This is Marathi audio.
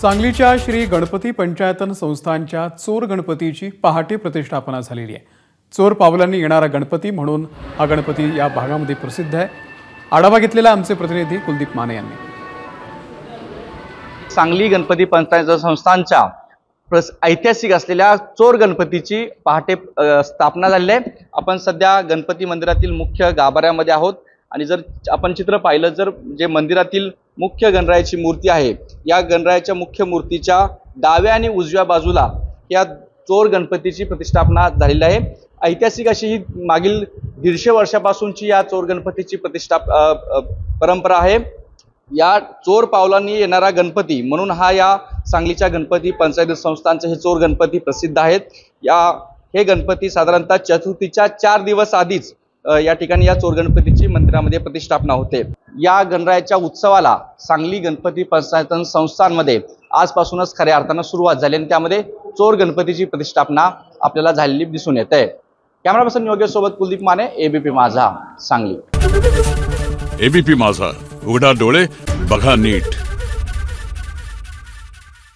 सांगलीच्या श्री गणपती पंचायतन संस्थांच्या चोर गणपतीची पहाटे प्रतिष्ठापना झालेली आहे। चोर पावलांनी येणारा गणपती म्हणून हा गणपती या भागामध्ये प्रसिद्ध आहे। आढावा घेतलेला आमचे प्रतिनिधी कुलदीप माने यांनी। सांगली गणपती पंचायत संस्थांच्या ऐतिहासिक असलेल्या चोर गणपतीची पहाटे स्थापना झालेली आहे। आपण सध्या गणपती मंदिरातील मुख्य गाभाऱ्यामध्ये आहोत आणि जर आपण चित्र पाहिलं जर जे मंदिरातील मुख्य गणरायाची मूर्ती आहे, या गणरायाच्या मुख्य मूर्तीच्या डाव्या आणि उजव्या बाजूला या चोर गणपतीची प्रतिष्ठापना झालेली आहे। ऐतिहासिक अशी ही मागील 150 वर्षापासूनची या चोर गणपतीची परंपरा आहे। या चोर पावलांनी येणारा गणपती म्हणून हा या सांगलीच्या गणपती पंचायत संस्थांचे हे चोर गणपती प्रसिद्ध आहेत। हे गणपती साधारणतः चतुर्थीच्या 4 दिवस आधीच या ठिकाणी या चोर गणपतीची मंदिरामध्ये प्रतिष्ठापना होते। या गणरायाच्या उत्सवाला सांगली गणपती पंचायत संस्थांमध्ये आजपासूनच खऱ्या अर्थानं सुरुवात झाली आणि त्यामध्ये चोर गणपतीची प्रतिष्ठापना आपल्याला झालेली दिसून येते आहे। कॅमेरा पर्सन योगेश सोबत कुलदीप माने, एबीपी माझा, सांगली। एबीपी माझा, उघडा डोळे बघा नीट।